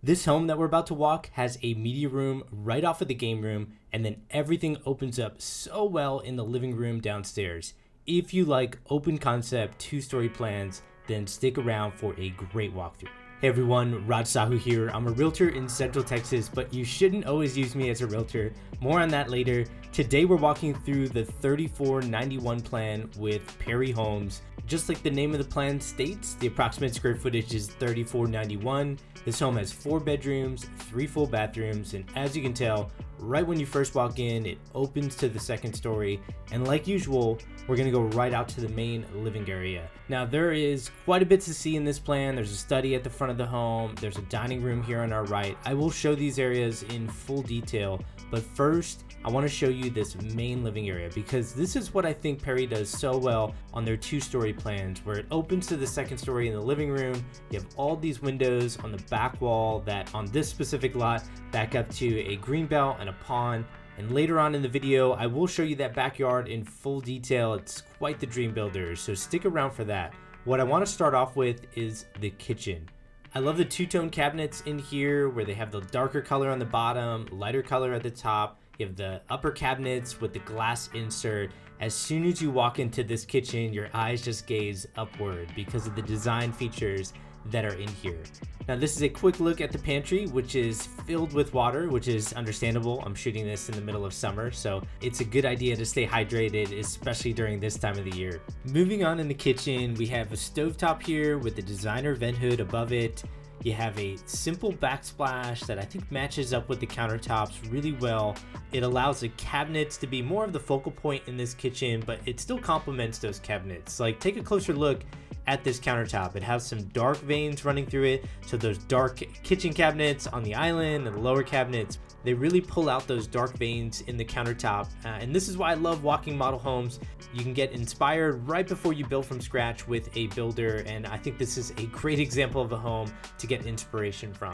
This home that we're about to walk has a media room right off of the game room, and then everything opens up so well in the living room downstairs. If you like open concept 2-story plans, then stick around for a great walkthrough. Hey everyone, Raj Sahu here. I'm a realtor in Central Texas, but you shouldn't always use me as a realtor. More on that later. Today we're walking through the 3491 plan with Perry Homes. Just like the name of the plan states, the approximate square footage is 3491. This home has 4 bedrooms, 3 full bathrooms, and as you can tell, right when you first walk in, it opens to the second story. And like usual, we're gonna go right out to the main living area. Now there is quite a bit to see in this plan. There's a study at the front of the home. There's a dining room here on our right. I will show these areas in full detail, but first I want to show you this main living area because this is what I think Perry does so well on their 2-story plans, where it opens to the second story in the living room. You have all these windows on the back wall that on this specific lot back up to a green belt and a pond. And later on in the video, I will show you that backyard in full detail. It's quite the dream builder, so stick around for that. What I want to start off with is the kitchen. I love the 2-tone cabinets in here where they have the darker color on the bottom, lighter color at the top. You have the upper cabinets with the glass insert. As soon as you walk into this kitchen, your eyes just gaze upward because of the design features that are in here. Now this is a quick look at the pantry, which is filled with water, which is understandable. I'm shooting this in the middle of summer, so it's a good idea to stay hydrated, especially during this time of the year. Moving on in the kitchen, we have a stovetop here with the designer vent hood above it. You have a simple backsplash that I think matches up with the countertops really well. It allows the cabinets to be more of the focal point in this kitchen, but it still complements those cabinets. Like, take a closer look at this countertop. It has some dark veins running through it, so those dark kitchen cabinets on the island and the lower cabinets, they really pull out those dark veins in the countertop. And this is why I love walking model homes. You can get inspired right before you build from scratch with a builder, and I think this is a great example of a home to get inspiration from.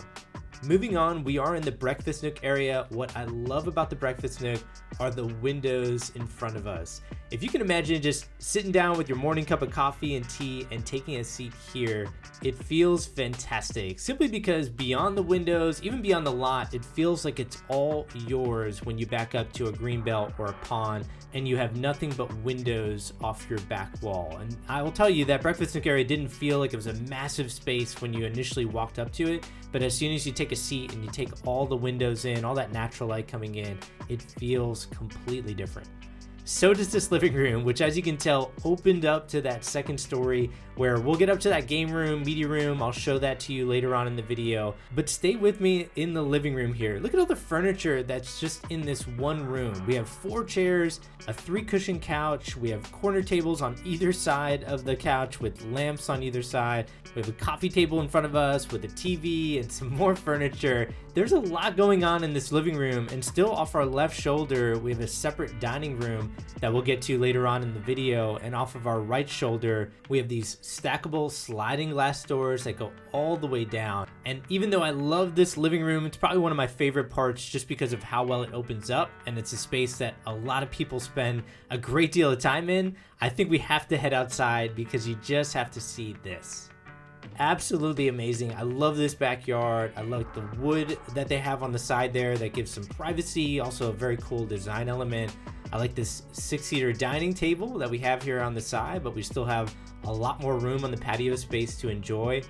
Moving on, we are in the breakfast nook area. What I love about the breakfast nook are the windows in front of us. If you can imagine just sitting down with your morning cup of coffee and tea and taking a seat here, it feels fantastic. Simply because beyond the windows, even beyond the lot, it feels like it's all yours when you back up to a green belt or a pond and you have nothing but windows off your back wall. And I will tell you that breakfast nook area didn't feel like it was a massive space when you initially walked up to it, but as soon as you take a seat and you take all the windows in, all that natural light coming in, it feels completely different. So does this living room, which as you can tell opened up to that second story where we'll get up to that game room, media room. I'll show that to you later on in the video, but stay with me in the living room here. Look at all the furniture that's just in this one room. We have 4 chairs, a 3-cushion couch. We have corner tables on either side of the couch with lamps on either side. We have a coffee table in front of us with a TV and some more furniture. There's a lot going on in this living room, and still off our left shoulder, we have a separate dining room that we'll get to later on in the video. And off of our right shoulder, we have these stackable sliding glass doors that go all the way down. And even though I love this living room, it's probably one of my favorite parts just because of how well it opens up, and it's a space that a lot of people spend a great deal of time in. I think we have to head outside because you just have to see this. Absolutely amazing. I love this backyard. I like the wood that they have on the side there that gives some privacy, also a very cool design element. I like this 6-seater dining table that we have here on the side, but we still have a lot more room on the patio space to enjoy.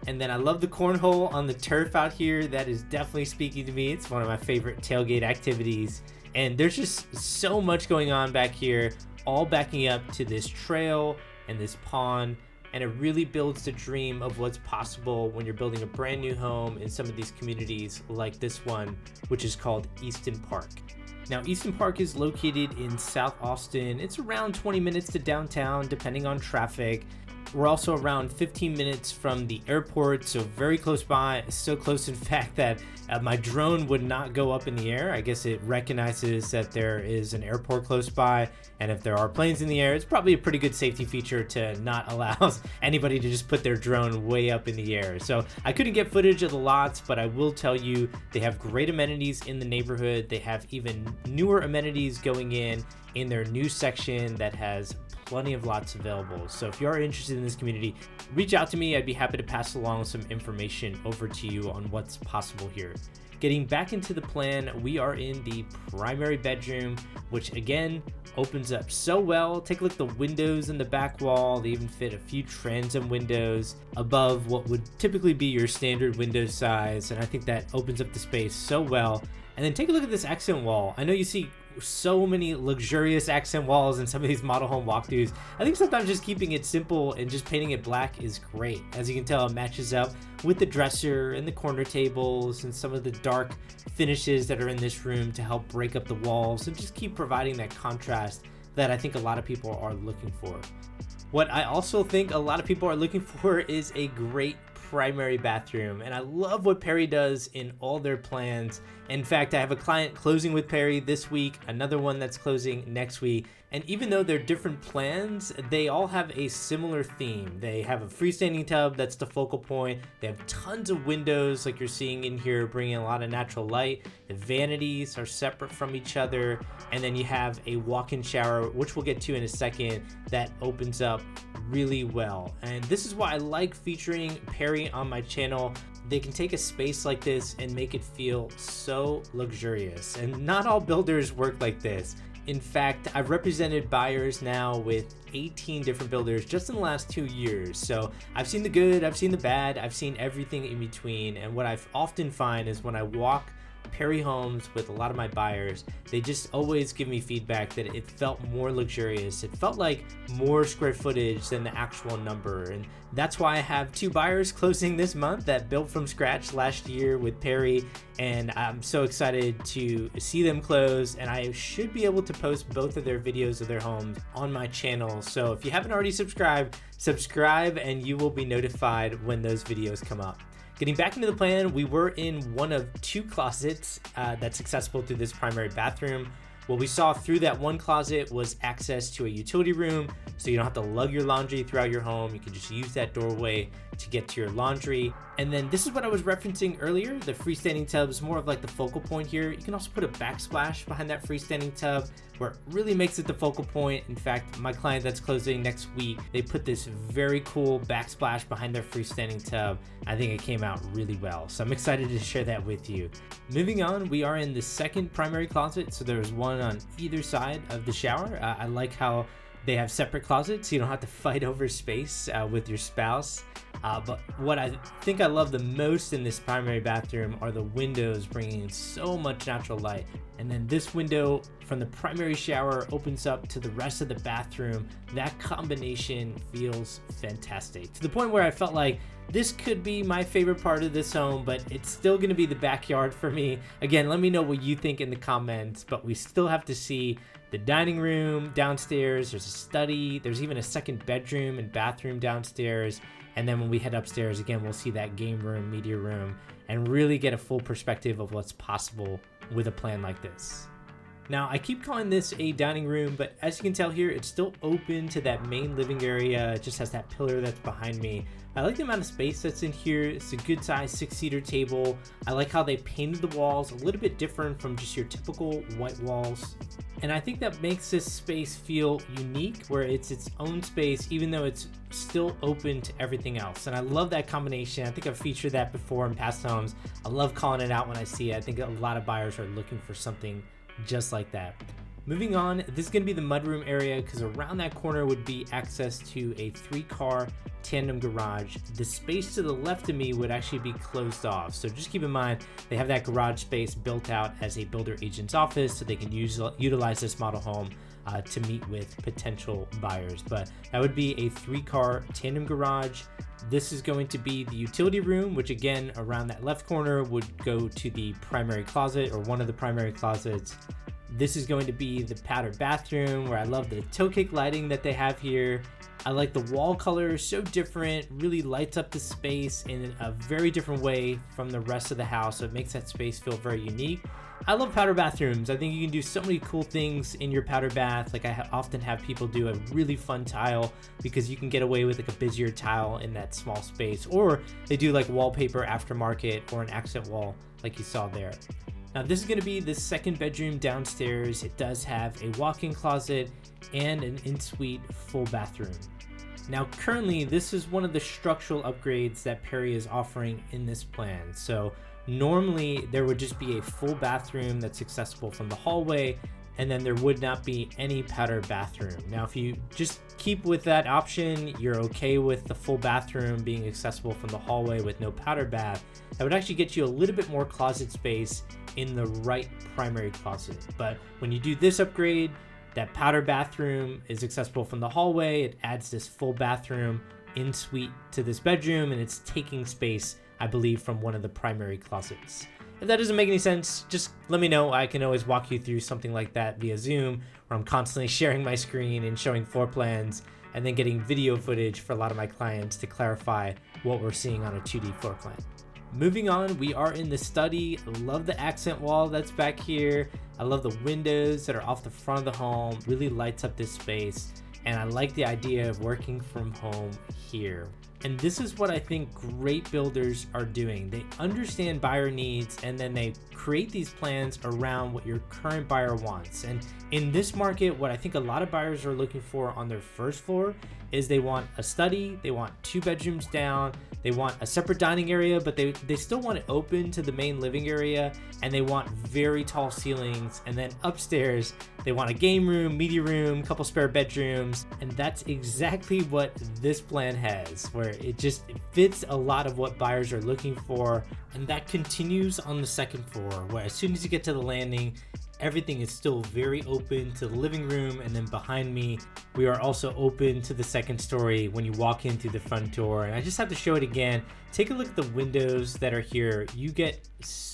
And then I love the cornhole on the turf out here. That is definitely speaking to me. It's one of my favorite tailgate activities. And there's just so much going on back here, all backing up to this trail and this pond. And it really builds the dream of what's possible when you're building a brand new home in some of these communities like this one, which is called Easton Park. Now, Easton Park is located in South Austin. It's around 20 minutes to downtown, depending on traffic. We're also around 15 minutes from the airport, so very close by. So close, in fact, that my drone would not go up in the air. I guess it recognizes that there is an airport close by, and if there are planes in the air, it's probably a pretty good safety feature to not allow anybody to just put their drone way up in the air. So I couldn't get footage of the lots, but I will tell you they have great amenities in the neighborhood. They have even newer amenities going in, in their new section that has plenty of lots available. So if you are interested in this community, reach out to me. I'd be happy to pass along some information over to you on what's possible here. Getting back into the plan, we are in the primary bedroom, which again opens up so well. Take a look at the windows in the back wall. They even fit a few transom windows above what would typically be your standard window size, and I think that opens up the space so well. And then take a look at this accent wall. I know you see so many luxurious accent walls in some of these model home walkthroughs. I think sometimes just keeping it simple and just painting it black is great. As you can tell, it matches up with the dresser and the corner tables and some of the dark finishes that are in this room to help break up the walls and just keep providing that contrast that I think a lot of people are looking for. What I also think a lot of people are looking for is a great primary bathroom, and I love what Perry does in all their plans. In fact, I have a client closing with Perry this week, another one that's closing next week, and even though they're different plans, they all have a similar theme. They have a freestanding tub that's the focal point. They have tons of windows like you're seeing in here, bringing a lot of natural light. The vanities are separate from each other, and then you have a walk-in shower, which we'll get to in a second, that opens up really well. And this is why I like featuring Perry on my channel. They can take a space like this and make it feel so luxurious, and not all builders work like this. In fact, I've represented buyers now with 18 different builders just in the last 2 years. So I've seen the good, I've seen the bad, I've seen everything in between. And what I often find is when I walk Perry homes with a lot of my buyers, they just always give me feedback that it felt more luxurious. It felt like more square footage than the actual number. And that's why I have 2 buyers closing this month that built from scratch last year with Perry. And I'm so excited to see them close. And I should be able to post both of their videos of their homes on my channel. So if you haven't already subscribed, subscribe and you will be notified when those videos come up. Getting back into the plan, we were in one of 2 closets that's accessible through this primary bathroom. What we saw through that one closet was access to a utility room, so you don't have to lug your laundry throughout your home. You can just use that doorway to get to your laundry. And then this is what I was referencing earlier. The freestanding tub is more of like the focal point here. You can also put a backsplash behind that freestanding tub where it really makes it the focal point. In fact, my client that's closing next week, they put this very cool backsplash behind their freestanding tub. I think it came out really well. So I'm excited to share that with you. Moving on, we are in the second primary closet. So there's one on either side of the shower. I like how they have separate closets, so you don't have to fight over space with your spouse. But what I think I love the most in this primary bathroom are the windows, bringing in so much natural light. And then this window from the primary shower opens up to the rest of the bathroom. That combination feels fantastic, to the point where I felt like this could be my favorite part of this home, but it's still going to be the backyard for me. Again, let me know what you think in the comments, but we still have to see the dining room downstairs. There's a study. There's even a second bedroom and bathroom downstairs. And then when we head upstairs, again, we'll see that game room, media room, and really get a full perspective of what's possible with a plan like this. Now, I keep calling this a dining room, but as you can tell here, it's still open to that main living area. It just has that pillar that's behind me. I like the amount of space that's in here. It's a good size 6-seater table. I like how they painted the walls a little bit different from just your typical white walls. And I think that makes this space feel unique, where it's its own space, even though it's still open to everything else. And I love that combination. I think I've featured that before in past homes. I love calling it out when I see it. I think a lot of buyers are looking for something just like that. Moving on, this is going to be the mudroom area, because around that corner would be access to a 3-car tandem garage. The space to the left of me would actually be closed off, so just keep in mind they have that garage space built out as a builder agent's office, so they can utilize this model home to meet with potential buyers. But that would be a 3-car tandem garage. This is going to be the utility room, which again around that left corner would go to the primary closet, or one of the primary closets. This is going to be the powder bathroom, where I love the toe kick lighting that they have here. I like the wall color, so different, really lights up the space in a very different way from the rest of the house, so it makes that space feel very unique. I love powder bathrooms. I think you can do so many cool things in your powder bath. Like I often have people do a really fun tile, because you can get away with like a busier tile in that small space, or they do like wallpaper aftermarket or an accent wall like you saw there. Now this is going to be the second bedroom downstairs. It does have a walk-in closet and an in-suite full bathroom. Now currently this is one of the structural upgrades that Perry is offering in this plan. So normally there would just be a full bathroom that's accessible from the hallway, and then there would not be any powder bathroom. Now if you just keep with that option, you're okay with the full bathroom being accessible from the hallway with no powder bath, that would actually get you a little bit more closet space in the right primary closet. But when you do this upgrade, that powder bathroom is accessible from the hallway. It adds this full bathroom in suite to this bedroom, and it's taking space, I believe, from one of the primary closets. If that doesn't make any sense, just let me know. I can always walk you through something like that via Zoom, where I'm constantly sharing my screen and showing floor plans and then getting video footage for a lot of my clients to clarify what we're seeing on a 2D floor plan. Moving on, we are in the study. Love the accent wall that's back here. I love the windows that are off the front of the home. Really lights up this space. And I like the idea of working from home here. And this is what I think great builders are doing. They understand buyer needs, and then they create these plans around what your current buyer wants. And in this market, what I think a lot of buyers are looking for on their first floor is they want a study, they want 2 bedrooms down, they want a separate dining area, but they still want it open to the main living area, and they want very tall ceilings. And then upstairs, they want a game room, media room, couple spare bedrooms. And that's exactly what this plan has, where it fits a lot of what buyers are looking for. And that continues on the second floor, where as soon as you get to the landing, everything is still very open to the living room. And then behind me, we are also open to the second story when you walk in through the front door. And I just have to show it again. Take a look at the windows that are here. You get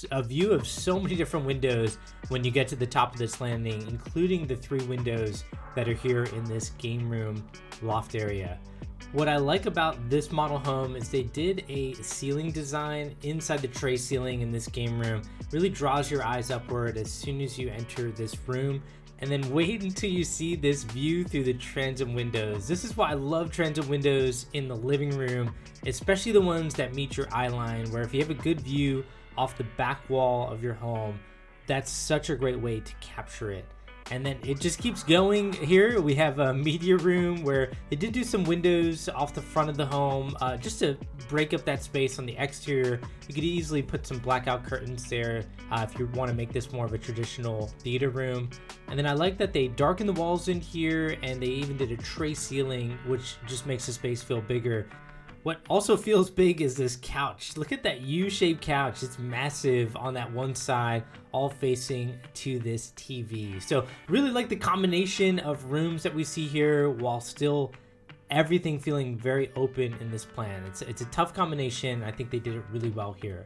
a view of so many different windows when you get to the top of this landing, including the 3 windows that are here in this game room loft area. What I like about this model home is they did a ceiling design inside the tray ceiling in this game room. Really draws your eyes upward as soon as you enter this room. And then wait until you see this view through the transom windows. This is why I love transom windows in the living room, especially the ones that meet your eye line, where if you have a good view off the back wall of your home, that's such a great way to capture it. And then it just keeps going. Here we have a media room where they did do some windows off the front of the home just to break up that space on the exterior. You could easily put some blackout curtains there if you want to make this more of a traditional theater room. And then I like that they darken the walls in here, and they even did a tray ceiling, which just makes the space feel bigger. What also feels big is this couch. Look at that U-shaped couch. It's massive on that one side, all facing to this TV. So really like the combination of rooms that we see here while still everything feeling very open in this plan. It's a tough combination. I think they did it really well here.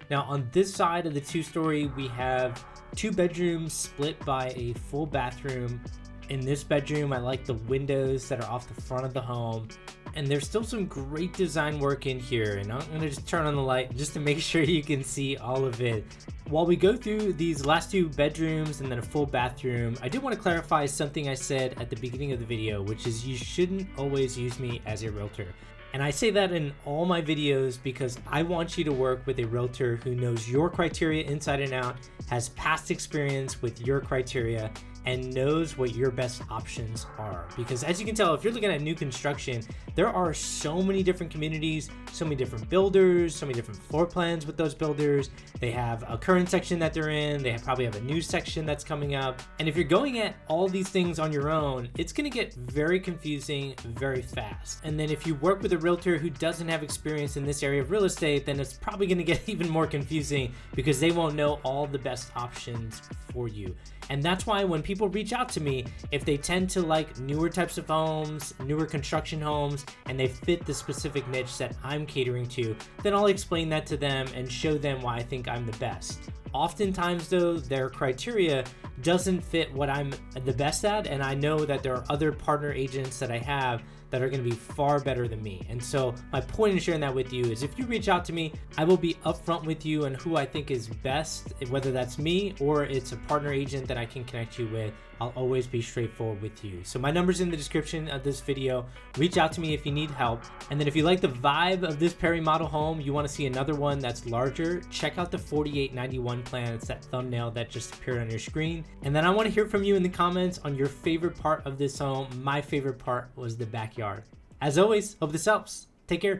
Now on this side of the 2-story, we have 2 bedrooms split by a full bathroom. In this bedroom, I like the windows that are off the front of the home. And there's still some great design work in here, and I'm gonna just turn on the light just to make sure you can see all of it. While we go through these last 2 bedrooms and then a full bathroom, I did want to clarify something I said at the beginning of the video, which is you shouldn't always use me as a realtor. And I say that in all my videos because I want you to work with a realtor who knows your criteria inside and out, has past experience with your criteria, and knows what your best options are. Because as you can tell, if you're looking at new construction, there are so many different communities, so many different builders, so many different floor plans with those builders. They have a current section that they're in, they probably have a new section that's coming up. And if you're going at all these things on your own, it's gonna get very confusing very fast. And then if you work with a realtor who doesn't have experience in this area of real estate, then it's probably gonna get even more confusing because they won't know all the best options for you. And that's why when people reach out to me, if they tend to like newer types of homes, newer construction homes, and they fit the specific niche that I'm catering to, then I'll explain that to them and show them why I think I'm the best. Oftentimes though, their criteria doesn't fit what I'm the best at, and I know that there are other partner agents that I have that are going to be far better than me. And so my point in sharing that with you is if you reach out to me, I will be upfront with you on who I think is best, whether that's me or it's a partner agent that I can connect you with. I'll always be straightforward with you. So my number's in the description of this video. Reach out to me if you need help. And then if you like the vibe of this Perry model home, you want to see another one that's larger, check out the 4891 plan. It's that thumbnail that just appeared on your screen. And then I want to hear from you in the comments on your favorite part of this home. My favorite part was the backyard. As always, hope this helps. Take care.